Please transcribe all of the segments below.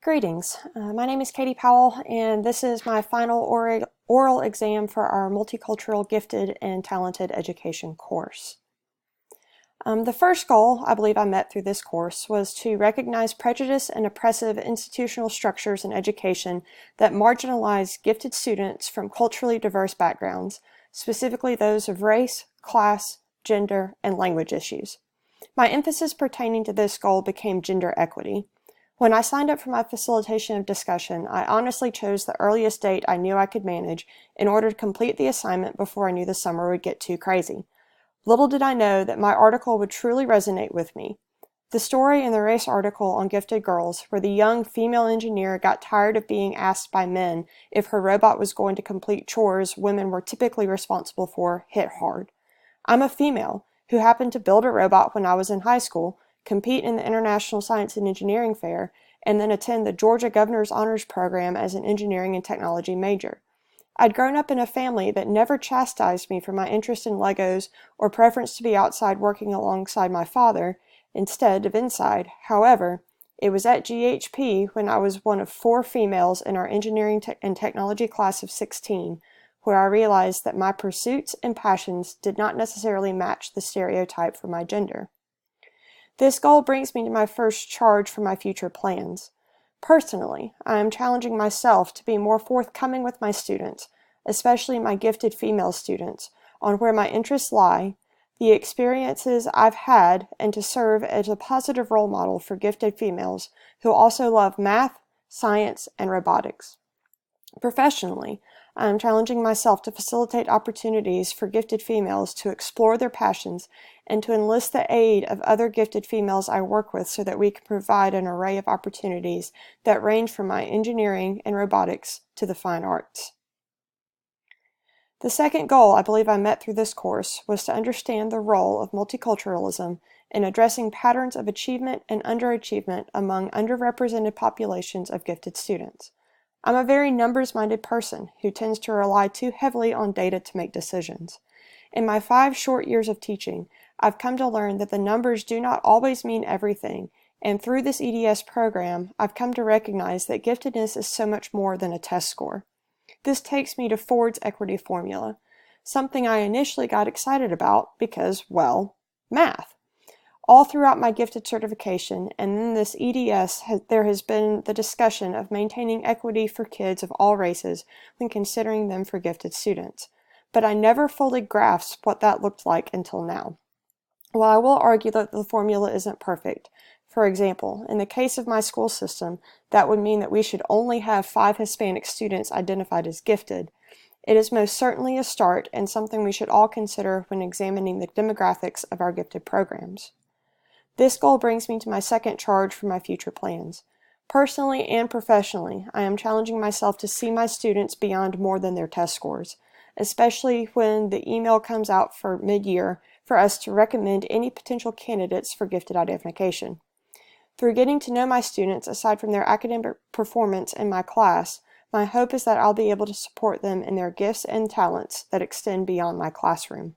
Greetings. My name is Katie Powell, and this is my final oral exam for our Multicultural Gifted and Talented Education course. The first goal I believe I met through this course was to recognize prejudice and oppressive institutional structures in education that marginalize gifted students from culturally diverse backgrounds, specifically those of race, class, gender, and language issues. My emphasis pertaining to this goal became gender equity. When I signed up for my facilitation of discussion, I honestly chose the earliest date I knew I could manage in order to complete the assignment before I knew the summer would get too crazy. Little did I know that my article would truly resonate with me. The story in the race article on gifted girls, where the young female engineer got tired of being asked by men if her robot was going to complete chores women were typically responsible for, hit hard. I'm a female who happened to build a robot when I was in high school, compete in the International Science and Engineering Fair, and then attend the Georgia Governor's Honors Program as an engineering and technology major. I'd grown up in a family that never chastised me for my interest in Legos or preference to be outside working alongside my father instead of inside. However, it was at GHP when I was one of 4 females in our engineering and technology class of 16 where I realized that my pursuits and passions did not necessarily match the stereotype for my gender. This goal brings me to my first charge for my future plans. Personally, I am challenging myself to be more forthcoming with my students, especially my gifted female students, on where my interests lie, the experiences I've had, and to serve as a positive role model for gifted females who also love math, science, and robotics. Professionally, I am challenging myself to facilitate opportunities for gifted females to explore their passions and to enlist the aid of other gifted females I work with so that we can provide an array of opportunities that range from my engineering and robotics to the fine arts. The second goal I believe I met through this course was to understand the role of multiculturalism in addressing patterns of achievement and underachievement among underrepresented populations of gifted students. I'm a very numbers-minded person who tends to rely too heavily on data to make decisions. In my 5 short years of teaching, I've come to learn that the numbers do not always mean everything, and through this EDS program, I've come to recognize that giftedness is so much more than a test score. This takes me to Ford's equity formula, something I initially got excited about because, well, math. All throughout my gifted certification and in this EDS, there has been the discussion of maintaining equity for kids of all races when considering them for gifted students. But I never fully grasped what that looked like until now. While I will argue that the formula isn't perfect, for example, in the case of my school system, that would mean that we should only have 5 Hispanic students identified as gifted. It is most certainly a start and something we should all consider when examining the demographics of our gifted programs. This goal brings me to my second charge for my future plans. Personally and professionally, I am challenging myself to see my students beyond more than their test scores, especially when the email comes out for mid-year for us to recommend any potential candidates for gifted identification. Through getting to know my students aside from their academic performance in my class, my hope is that I'll be able to support them in their gifts and talents that extend beyond my classroom.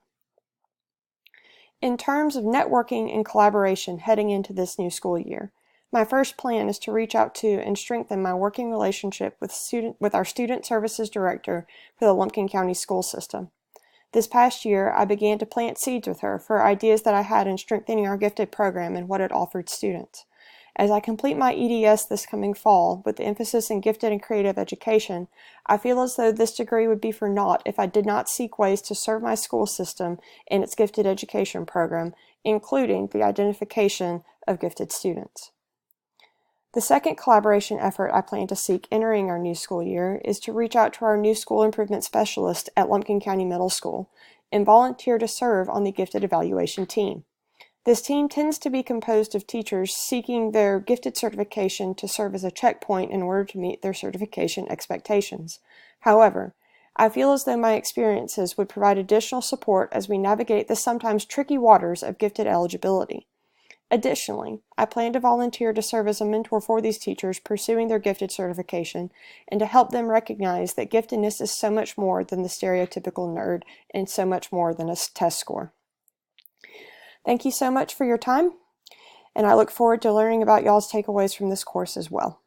In terms of networking and collaboration heading into this new school year, my first plan is to reach out to and strengthen my working relationship with our Student Services Director for the Lumpkin County School System. This past year, I began to plant seeds with her for ideas that I had in strengthening our gifted program and what it offered students. As I complete my EDS this coming fall, with the emphasis in gifted and creative education, I feel as though this degree would be for naught if I did not seek ways to serve my school system and its gifted education program, including the identification of gifted students. The second collaboration effort I plan to seek entering our new school year is to reach out to our new school improvement specialist at Lumpkin County Middle School and volunteer to serve on the gifted evaluation team. This team tends to be composed of teachers seeking their gifted certification to serve as a checkpoint in order to meet their certification expectations. However, I feel as though my experiences would provide additional support as we navigate the sometimes tricky waters of gifted eligibility. Additionally, I plan to volunteer to serve as a mentor for these teachers pursuing their gifted certification and to help them recognize that giftedness is so much more than the stereotypical nerd and so much more than a test score. Thank you so much for your time, and I look forward to learning about y'all's takeaways from this course as well.